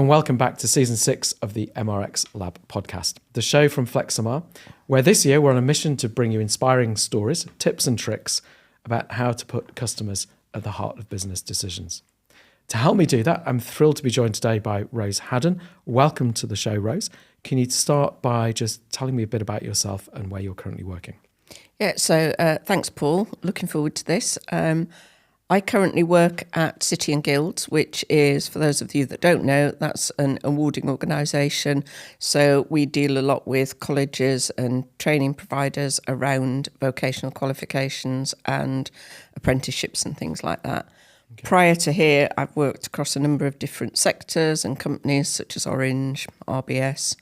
and welcome back to Season 6 of the MRX Lab podcast, the show from FlexMR, where this year we're on a mission to bring you inspiring stories, tips and tricks about how to put customers at the heart of business decisions. To help me do that, I'm thrilled to be joined today by Rose Hadden. Welcome to the show, Rose. Can you start by just telling me a bit about yourself and where you're currently working? Yeah, so thanks, Paul. Looking forward to this. I currently work at City and Guilds, which is, for those of you that don't know, that's an awarding organisation. So we deal a lot with colleges and training providers around vocational qualifications and apprenticeships and things like that. Okay. Prior to here, I've worked across a number of different sectors and companies such as Orange, RBS,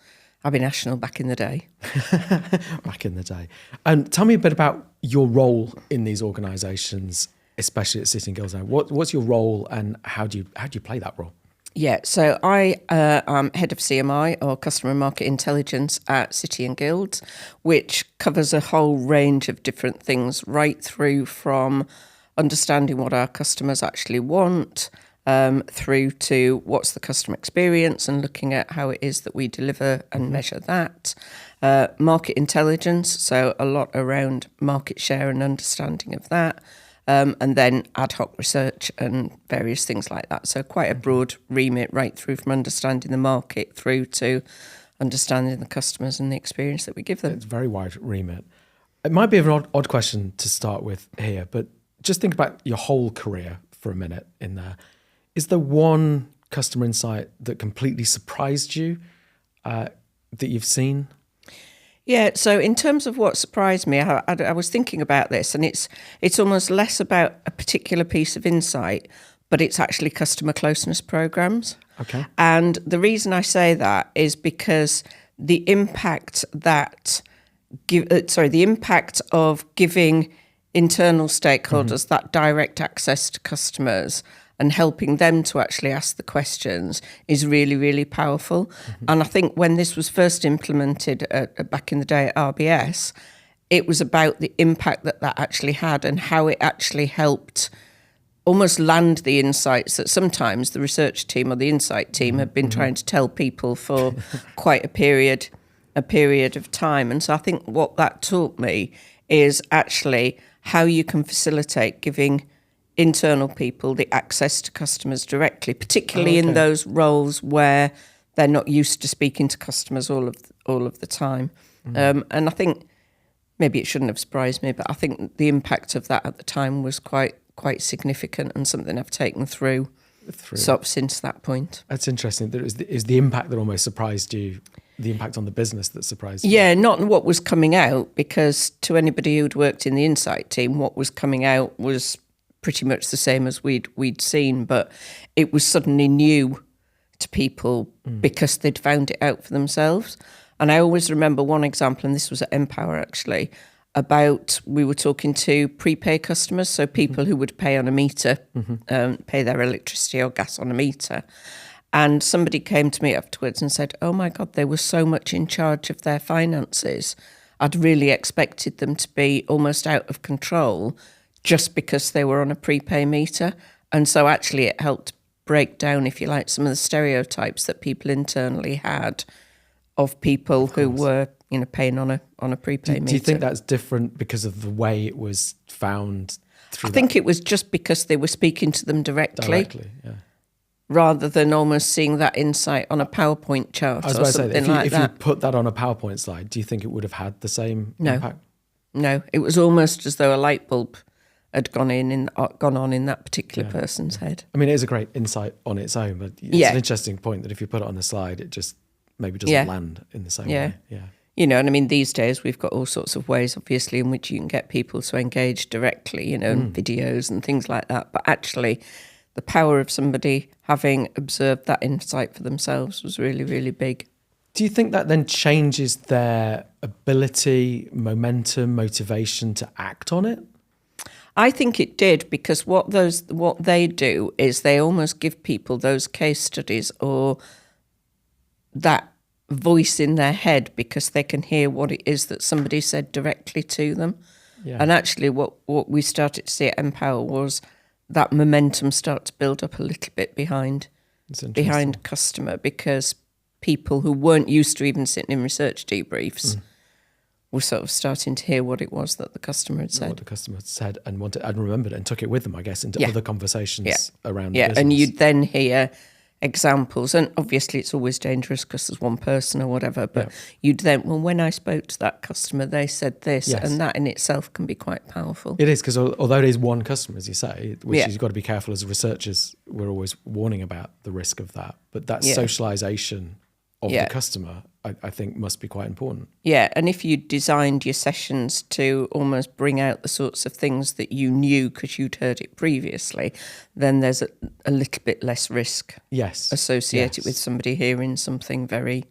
Abbey National back in the day. Back in the day. And tell me a bit about your role in these organisations, especially at City and Guilds now. What's your role and how do you play that role? Yeah, so I am head of CMI, or Customer Market Intelligence, at City and Guilds, which covers a whole range of different things, right through from understanding what our customers actually want, through to what's the customer experience and looking at how it is that we deliver and measure that. Market intelligence, so a lot around market share and understanding of that. And then ad hoc research and various things like that. So quite a broad remit right through from understanding the market through to understanding the customers and the experience that we give them. It's a very wide remit. It might be an odd question to start with here, but just think about your whole career for a minute in there. Is there one customer insight that completely surprised you that you've seen? Yeah, so in terms of what surprised me, I was thinking about this, and it's almost less about a particular piece of insight, but it's actually customer closeness programs. Okay. And the reason I say that is because the impact of giving internal stakeholders that direct access to customers and helping them to actually ask the questions is really, really powerful. Mm-hmm. And I think when this was first implemented back in the day at RBS, it was about the impact that actually had and how it actually helped almost land the insights that sometimes the research team or the insight team have been trying to tell people for quite a period of time. And so I think what that taught me is actually how you can facilitate giving internal people the access to customers directly, particularly in those roles where they're not used to speaking to customers all of the time. And I think maybe it shouldn't have surprised me, but I think the impact of that at the time was quite significant and something I've taken through sort of since that point. That's interesting. There is the impact that almost surprised you, the impact on the business that surprised you. Yeah, not what was coming out, because to anybody who'd worked in the insight team, what was coming out was pretty much the same as we'd seen, but it was suddenly new to people because they'd found it out for themselves. And I always remember one example, and this was at Empower actually, about we were talking to prepay customers, so people who would pay on a meter, pay their electricity or gas on a meter. And somebody came to me afterwards and said, oh my God, they were so much in charge of their finances. I'd really expected them to be almost out of control just because they were on a prepay meter. And so actually it helped break down, if you like, some of the stereotypes that people internally had of people who were, paying on a prepay meter. Do you think that's different because of the way it was found? I think it was just because they were speaking to them directly, yeah. Rather than almost seeing that insight on a PowerPoint chart or something like that. If you put that on a PowerPoint slide, do you think it would have had the same impact? No, it was almost as though a light bulb had gone on in that particular person's head. I mean, it is a great insight on its own, but it's an interesting point that if you put it on the slide, it just maybe doesn't land in the same way. Yeah. And I mean, these days we've got all sorts of ways, obviously, in which you can get people to engage directly, and videos and things like that. But actually, the power of somebody having observed that insight for themselves was really, really big. Do you think that then changes their ability, momentum, motivation to act on it? I think it did, because what they do is they almost give people those case studies or that voice in their head because they can hear what it is that somebody said directly to them. Yeah. And actually what we started to see at Empower was that momentum start to build up a little bit behind behind customer, because people who weren't used to even sitting in research debriefs were sort of starting to hear what it was that the customer had said. What the customer had said and wanted and remembered and took it with them, I guess, into other conversations around the business. And you'd then hear examples, and obviously it's always dangerous because there's one person or whatever, but you'd then, well, when I spoke to that customer, they said this, and that in itself can be quite powerful. It is, because although it is one customer, as you say, which you've got to be careful as researchers, we're always warning about the risk of that, but that socialisation of the customer, I think, must be quite important. Yeah, and if you designed your sessions to almost bring out the sorts of things that you knew because you'd heard it previously, then there's a little bit less risk associated with somebody hearing something very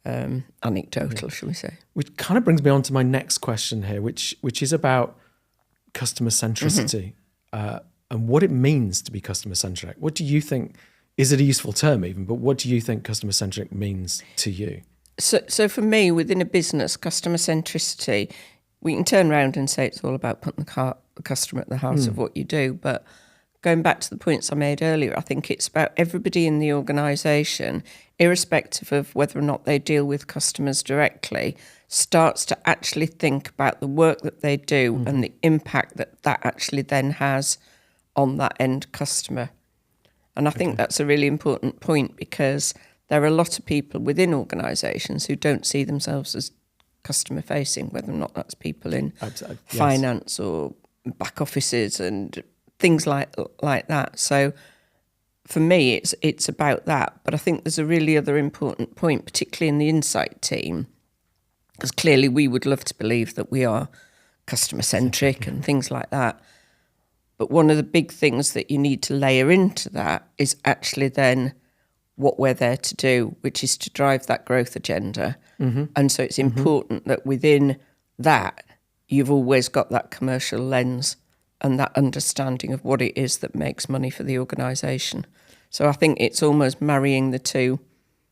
anecdotal, shall we say. Which kind of brings me on to my next question here, which is about customer centricity and what it means to be customer centric. What do you think? Is it a useful term even? But what do you think customer-centric means to you? So for me, within a business, customer centricity, we can turn around and say it's all about putting the customer at the heart of what you do. But going back to the points I made earlier, I think it's about everybody in the organisation, irrespective of whether or not they deal with customers directly, starts to actually think about the work that they do and the impact that actually then has on that end customer. And I think that's a really important point, because there are a lot of people within organisations who don't see themselves as customer facing, whether or not that's people in finance or back offices and things like that. So for me, it's about that. But I think there's a really other important point, particularly in the insight team, because clearly we would love to believe that we are customer centric and things like that. But one of the big things that you need to layer into that is actually then what we're there to do, which is to drive that growth agenda. And so it's important that within that, you've always got that commercial lens and that understanding of what it is that makes money for the organisation. So I think it's almost marrying the two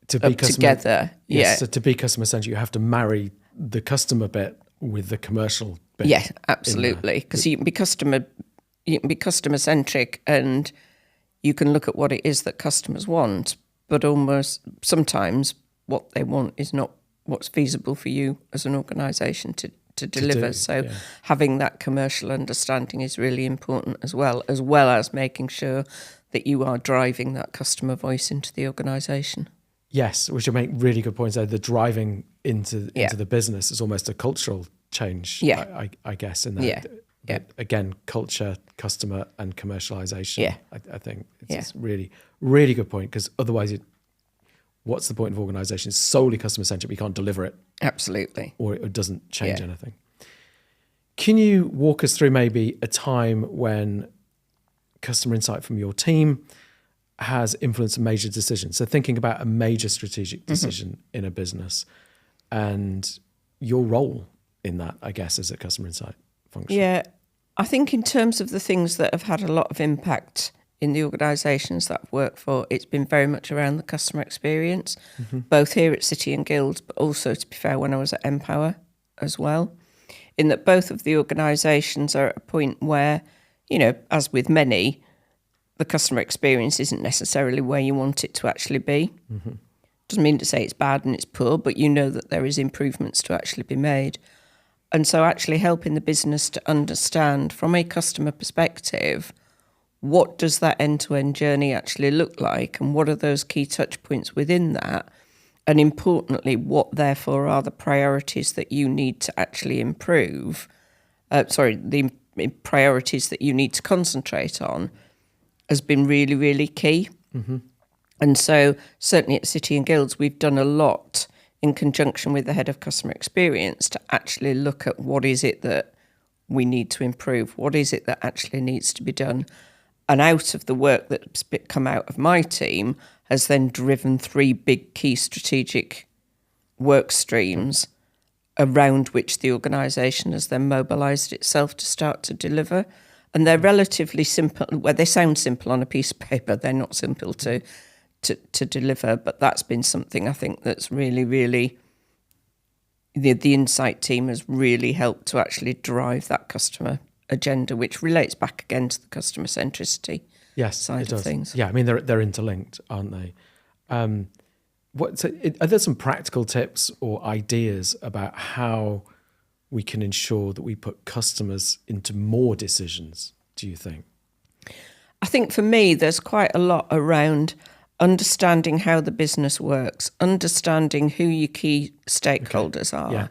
together. Yes, so to be customer-centric, you have to marry the customer bit with the commercial bit. Yeah, absolutely. Because you can be customer-centric and you can look at what it is that customers want, but almost sometimes what they want is not what's feasible for you as an organisation to deliver. Having that commercial understanding is really important as well as making sure that you are driving that customer voice into the organisation. Yes, which will make really good points there. The driving into the business is almost a cultural change, I guess, in that. Again, culture, customer and commercialisation. I think it's a really, really good point, because otherwise what's the point of organisation? It's solely customer-centric, but you can't deliver it. Absolutely. Or it doesn't change anything. Can you walk us through maybe a time when customer insight from your team has influenced a major decision? So thinking about a major strategic decision in a business and your role in that, I guess, as a customer insight function. Yeah, I think in terms of the things that have had a lot of impact in the organisations that I've worked for, it's been very much around the customer experience, both here at City and Guilds, but also, to be fair, when I was at Empower as well, in that both of the organisations are at a point where, as with many, the customer experience isn't necessarily where you want it to actually be. Doesn't mean to say it's bad and it's poor, but you know that there is improvements to actually be made. And so actually helping the business to understand from a customer perspective, what does that end-to-end journey actually look like, and what are those key touch points within that? And importantly, what therefore are the priorities that you need to actually improve? The priorities that you need to concentrate on has been really, really key. And so certainly at City and Guilds, we've done a lot in conjunction with the head of customer experience to actually look at what is it that we need to improve, what is it that actually needs to be done. And out of the work that's come out of my team has then driven 3 big key strategic work streams around which the organisation has then mobilised itself to start to deliver. And they're relatively simple. Well, they sound simple on a piece of paper. They're not simple to deliver, but that's been something I think that's really, really, the insight team has really helped to actually drive that customer agenda, which relates back again to the customer centricity side of things. Yeah, I mean, they're interlinked, aren't they? Are there some practical tips or ideas about how we can ensure that we put customers into more decisions, do you think? I think for me, there's quite a lot around understanding how the business works, understanding who your key stakeholders are. Yeah.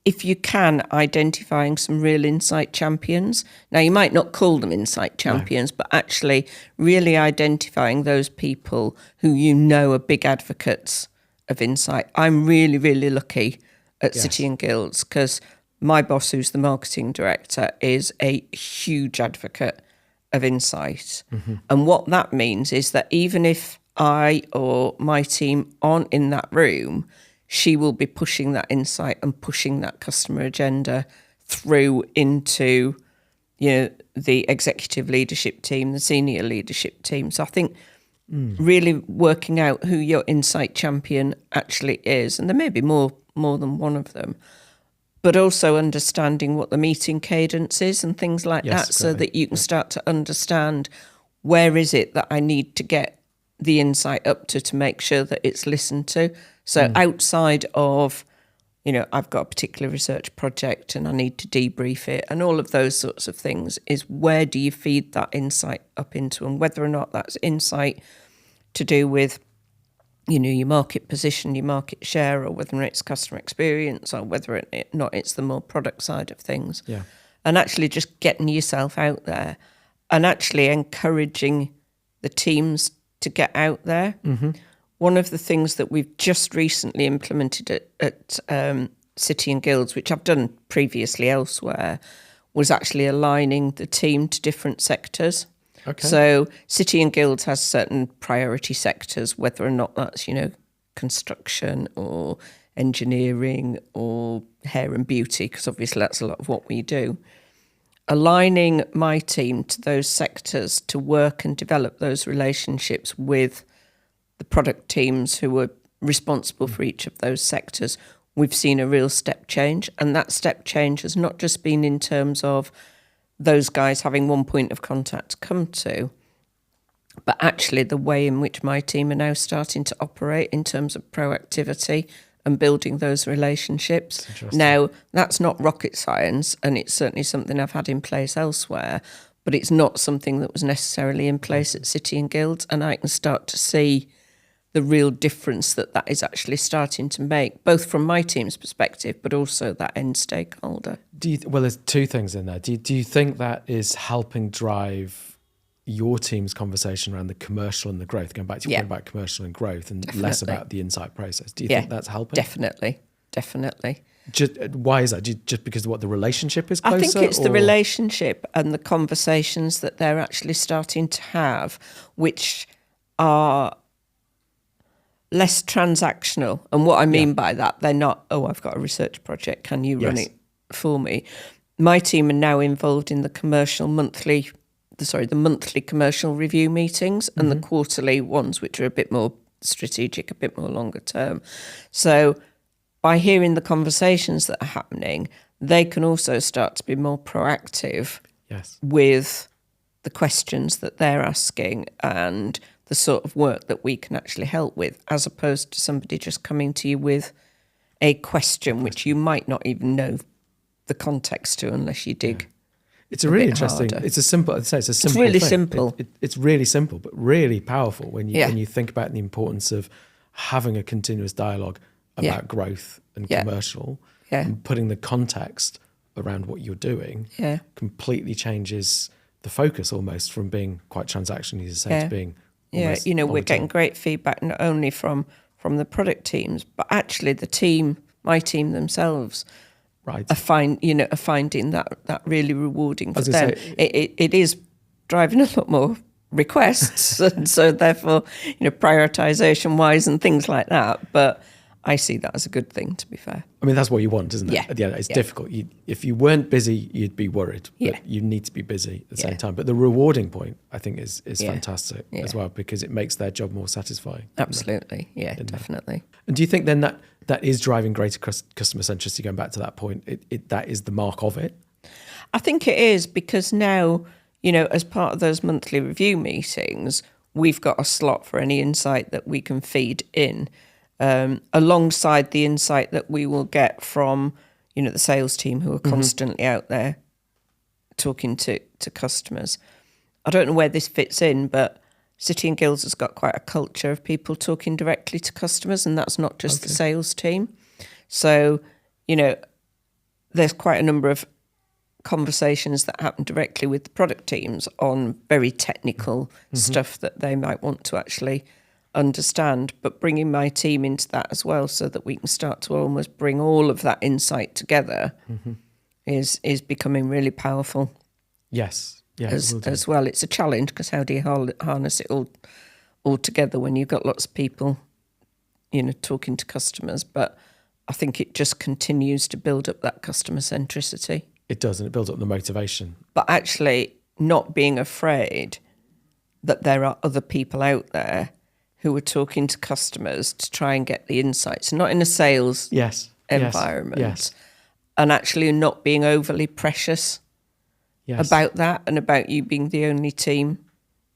If you can, identifying some real insight champions. Now, you might not call them insight champions, but actually really identifying those people who you know are big advocates of insight. I'm really, really lucky at City and Guilds because my boss, who's the marketing director, is a huge advocate of insight. Mm-hmm. And what that means is that even if I or my team aren't in that room, she will be pushing that insight and pushing that customer agenda through into, the executive leadership team, the senior leadership team. So I think really working out who your insight champion actually is, and there may be more than one of them, but also understanding what the meeting cadence is and things like that, so that you can start to understand where is it that I need to get the insight up to make sure that it's listened to. So outside of, I've got a particular research project and I need to debrief it and all of those sorts of things, is where do you feed that insight up into, and whether or not that's insight to do with, your market position, your market share, or whether it's customer experience, or whether or not it's the more product side of things. Yeah. And actually just getting yourself out there and actually encouraging the teams to get out there. Mm-hmm. One of the things that we've just recently implemented at City and Guilds, which I've done previously elsewhere, was actually aligning the team to different sectors. Okay. So City and Guilds has certain priority sectors, whether or not that's, construction or engineering or hair and beauty, because obviously that's a lot of what we do. Aligning my team to those sectors to work and develop those relationships with the product teams who were responsible for each of those sectors, we've seen a real step change. And that step change has not just been in terms of those guys having one point of contact to come to, but actually the way in which my team are now starting to operate in terms of proactivity and building those relationships. Now, that's not rocket science, and it's certainly something I've had in place elsewhere, but it's not something that was necessarily in place at City and Guilds, and I can start to see the real difference that is actually starting to make, both from my team's perspective, but also that end stakeholder. Well, there's two things in there. Do you think that is helping drive your team's conversation around the commercial and the growth, going back to your point about commercial and growth and less about the insight process? Do you think that's helping? Definitely. Why is that? Just because what the relationship is closer? I think it's the relationship and the conversations that they're actually starting to have, which are less transactional. And what I mean by that, they're not, I've got a research project, can you run it for me? My team are now involved in the monthly commercial review meetings and the quarterly ones, which are a bit more strategic, a bit more longer term. So by hearing the conversations that are happening, they can also start to be more proactive with the questions that they're asking and the sort of work that we can actually help with, as opposed to somebody just coming to you with a question which you might not even know the context to unless you dig. It's a really interesting. Harder. It's a simple. I'd say it's a simple. It's really thing. simple. It's really simple, but really powerful when you think about the importance of having a continuous dialogue about growth and commercial, and putting the context around what you're doing. Completely changes the focus almost from being quite transactional, as you say, to being. We're getting great feedback not only from the product teams, but actually my team themselves. Right. Are finding that really rewarding for them. It is driving a lot more requests, and so therefore, prioritization wise and things like that. But I see that as a good thing, to be fair. I mean, that's what you want, isn't it? Yeah. At the end, it's difficult. If you weren't busy, you'd be worried. But you need to be busy at the same time. But the rewarding point, I think, is fantastic as well, because it makes their job more satisfying. Absolutely. Definitely. And do you think then that is driving greater customer centricity, going back to that point? That is the mark of it? I think it is, because now as part of those monthly review meetings, we've got a slot for any insight that we can feed in, alongside the insight that we will get from, the sales team who are constantly out there talking to customers. I don't know where this fits in, but City and Guilds has got quite a culture of people talking directly to customers, and that's not just the sales team. So, there's quite a number of conversations that happen directly with the product teams on very technical stuff that they might want to actually understand, but bringing my team into that as well so that we can start to almost bring all of that insight together is becoming really powerful. Yes. Yeah, as well. It's a challenge because how do you harness it all together when you've got lots of people, talking to customers? But I think it just continues to build up that customer centricity. It does, and it builds up the motivation. But actually not being afraid that there are other people out there who are talking to customers to try and get the insights, not in a sales environment, and actually not being overly precious about that and about you being the only team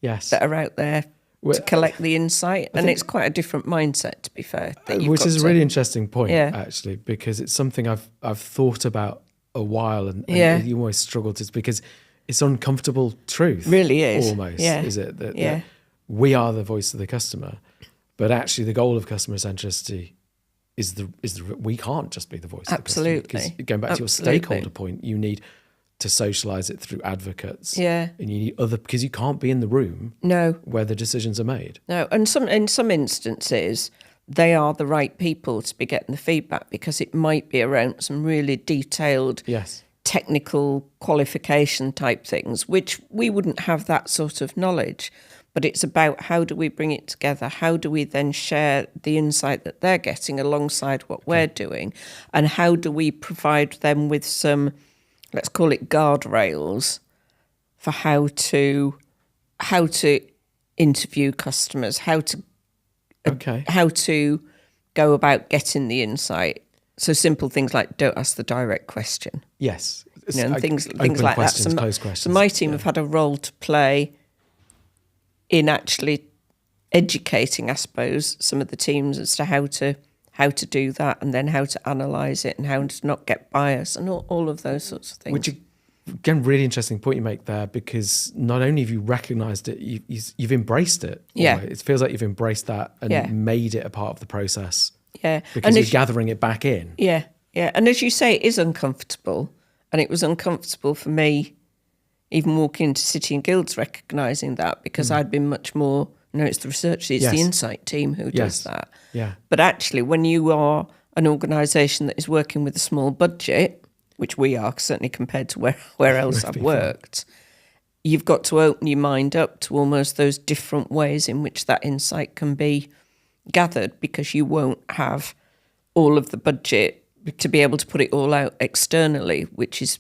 that are out there to collect the insight. And it's quite a different mindset, to be fair. Which is a really interesting point, actually, because it's something I've thought about a while, and you always struggle to, because it's uncomfortable truth. Really is. Almost, is it? That we are the voice of the customer, but actually the goal of customer centricity is we can't just be the voice of the customer. Because going back to your stakeholder point, you need to socialise it through advocates. And you need because you can't be in the room where the decisions are made. No, and in some instances, they are the right people to be getting the feedback, because it might be around some really detailed technical qualification type things, which we wouldn't have that sort of knowledge. But it's about how do we bring it together? How do we then share the insight that they're getting alongside what we're doing? And how do we provide them with some, let's call it guardrails, for how to interview customers, how to go about getting the insight. So simple things like don't ask the direct question. Yes. And things like questions, that. Close questions. So my team have had a role to play in actually educating, I suppose, some of the teams as to how to do that, and then how to analyse it, and how to not get bias, and all of those sorts of things. Which, again, really interesting point you make there, because not only have you recognised it, you've embraced it. It feels like you've embraced that and made it a part of the process. Because you're gathering it back in. And as you say, it is uncomfortable, and it was uncomfortable for me even walking into City and Guilds, recognising that, because I'd been much more, it's the research, it's the insight team who does that. But actually, when you are an organisation that is working with a small budget, which we are, certainly compared to where else I've worked, you've got to open your mind up to almost those different ways in which that insight can be gathered, because you won't have all of the budget to be able to put it all out externally, which is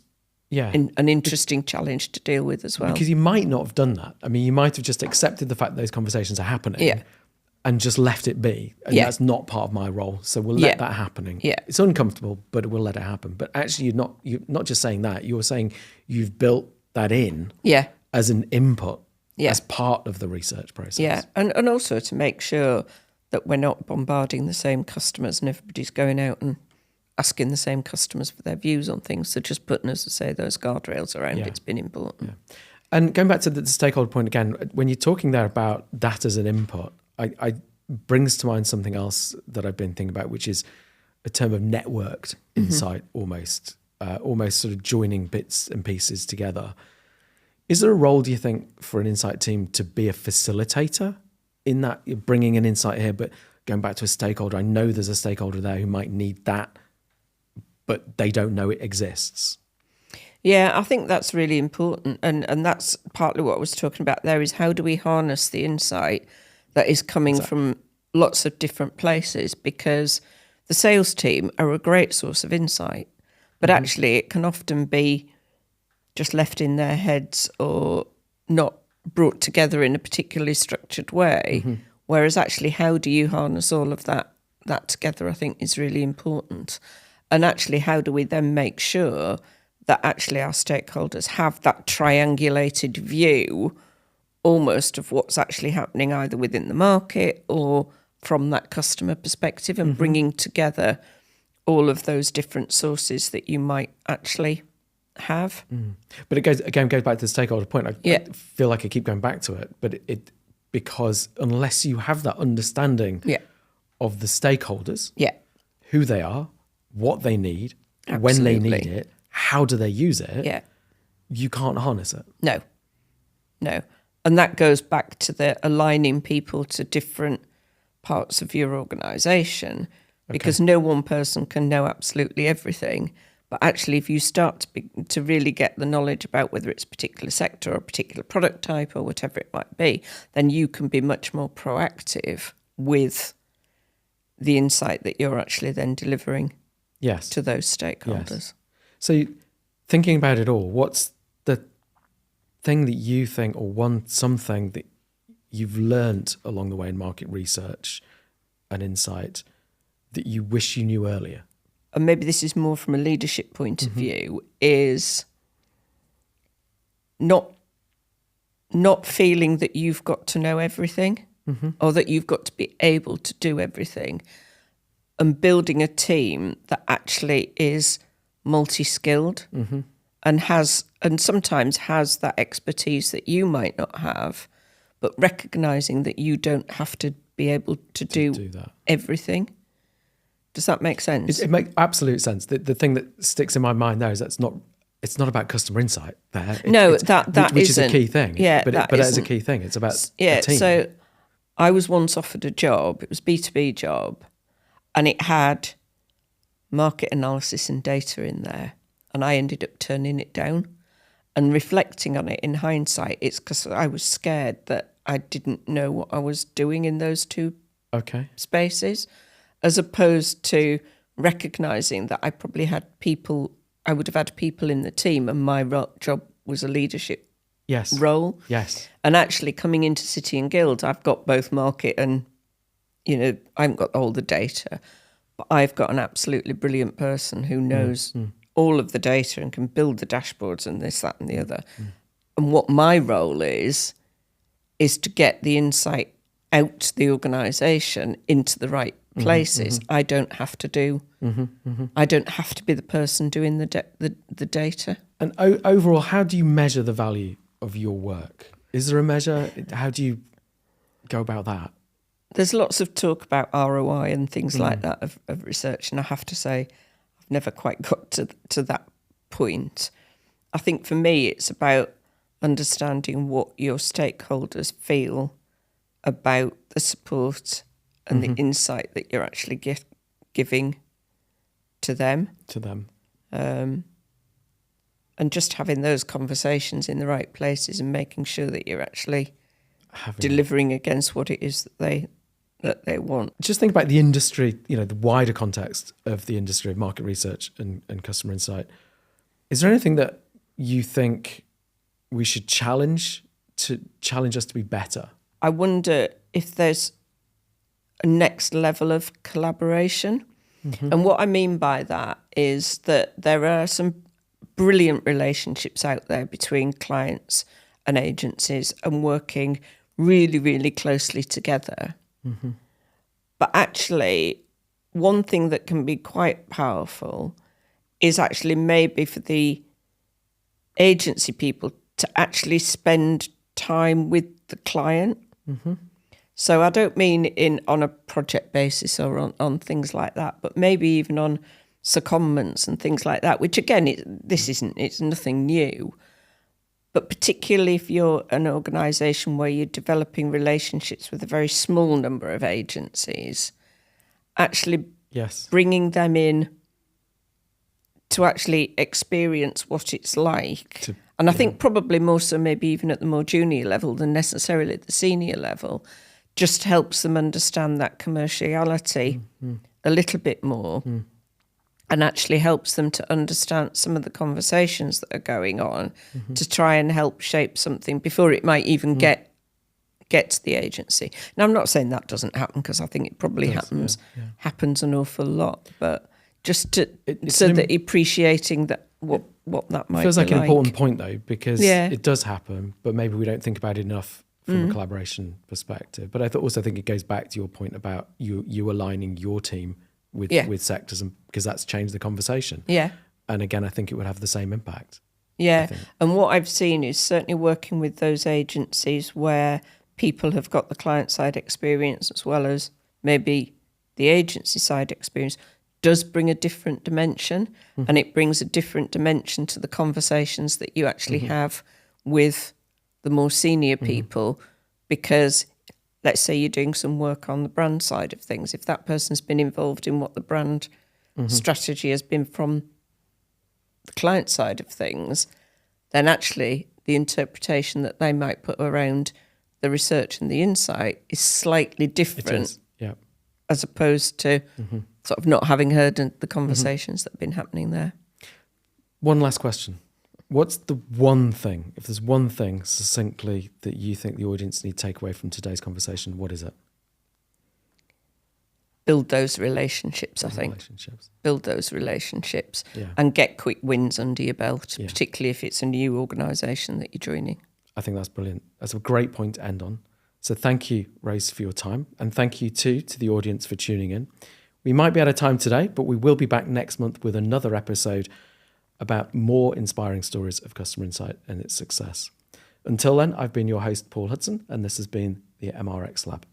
an interesting challenge to deal with as well. Because you might not have done that. I mean, you might have just accepted the fact that those conversations are happening and just left it be. And that's not part of my role. So we'll let that happening. It's uncomfortable, but we'll let it happen. But actually, you're not just saying that. You're saying you've built that in as an input, as part of the research process. And also to make sure that we're not bombarding the same customers and everybody's going out and asking the same customers for their views on things. So just putting, as I say, those guardrails around it's been important. And going back to the stakeholder point again, when you're talking there about data as an input, I brings to mind something else that I've been thinking about, which is a term of networked insight, almost sort of joining bits and pieces together. Is there a role, do you think, for an insight team to be a facilitator in that? You're bringing an insight here, but going back to a stakeholder, I know there's a stakeholder there who might need that, but they don't know it exists. Yeah, I think that's really important. And that's partly what I was talking about there, is how do we harness the insight that is coming from lots of different places? Because the sales team are a great source of insight, but actually it can often be just left in their heads or not brought together in a particularly structured way. Whereas actually, how do you harness all of that together, I think is really important. And actually, how do we then make sure that actually our stakeholders have that triangulated view almost of what's actually happening either within the market or from that customer perspective, and bringing together all of those different sources that you might actually have. But it goes back to the stakeholder point. I feel like I keep going back to it, but because unless you have that understanding of the stakeholders, who they are, what they need, when they need it, how do they use it, you can't harness it. No. And that goes back to the aligning people to different parts of your organisation, because no one person can know absolutely everything. But actually, if you start to really get the knowledge about whether it's a particular sector or a particular product type or whatever it might be, then you can be much more proactive with the insight that you're actually then delivering to those stakeholders. Yes. So thinking about it all, what's the thing that you think, or something that you've learned along the way in market research and insight that you wish you knew earlier? And maybe this is more from a leadership point of view, is not feeling that you've got to know everything or that you've got to be able to do everything, and building a team that actually is multi-skilled and sometimes has that expertise that you might not have, but recognising that you don't have to be able to do that. Everything. Does that make sense? It makes absolute sense. The thing that sticks in my mind there is it's not about customer insight there. Which is a key thing. Yeah, but that is a key thing. It's about a team. So I was once offered a job. It was a B2B job, and it had market analysis and data in there, and I ended up turning it down. And reflecting on it in hindsight, it's because I was scared that I didn't know what I was doing in those two spaces, as opposed to recognising that I probably had people, I would have had people in the team, and my job was a leadership role. Yes. And actually coming into City and Guild, I've got both market and, I haven't got all the data, but I've got an absolutely brilliant person who knows all of the data and can build the dashboards and this, that and the other. And what my role is to get the insight out the organisation into the right places. I don't have to do. I don't have to be the person doing the data. And overall, how do you measure the value of your work? Is there a measure? How do you go about that? There's lots of talk about ROI and things like that of research, and I have to say I've never quite got to that point. I think for me it's about understanding what your stakeholders feel about the support and the insight that you're actually giving to them. And just having those conversations in the right places and making sure that you're actually delivering against what it is that they want. Just think about the industry, the wider context of the industry of market research and customer insight. Is there anything that you think we should challenge us to be better? I wonder if there's a next level of collaboration. And what I mean by that is that there are some brilliant relationships out there between clients and agencies and working really, really closely together. But actually, one thing that can be quite powerful is actually maybe for the agency people to actually spend time with the client. So I don't mean on a project basis or on things like that, but maybe even on secondments and things like that, which again, it's nothing new. But particularly if you're an organisation where you're developing relationships with a very small number of agencies, actually bringing them in to actually experience what it's like. And I think probably more so maybe even at the more junior level than necessarily at the senior level, just helps them understand that commerciality a little bit more and actually helps them to understand some of the conversations that are going on to try and help shape something before it might even get to the agency. Now, I'm not saying that doesn't happen, because I think it probably happens an awful lot, but just that appreciating that what that might Feels be like an important point though, because Yeah. it does happen, but maybe we don't think about it enough from a collaboration perspective. But I also think it goes back to your point about you aligning your team with sectors, and because that's changed the conversation. Yeah. And again, I think it would have the same impact. Yeah. And what I've seen is certainly working with those agencies where people have got the client side experience as well as maybe the agency side experience does bring a different dimension, and it brings a different dimension to the conversations that you actually have with the more senior people, because let's say you're doing some work on the brand side of things. If that person's been involved in what the brand strategy has been from the client side of things, then actually the interpretation that they might put around the research and the insight is slightly different, Yeah. as opposed to sort of not having heard the conversations that have been happening there. One last question. What's the one thing, if there's one thing succinctly that you think the audience need to take away from today's conversation, what is it? Build those relationships, I think. Relationships. Build those relationships Yeah. and get quick wins under your belt, Yeah. particularly if it's a new organisation that you're joining. I think that's brilliant. That's a great point to end on. So thank you, Rose, for your time. And thank you too to the audience for tuning in. We might be out of time today, but we will be back next month with another episode about more inspiring stories of customer insight and its success. Until then, I've been your host, Paul Hudson, and this has been the MRX Lab.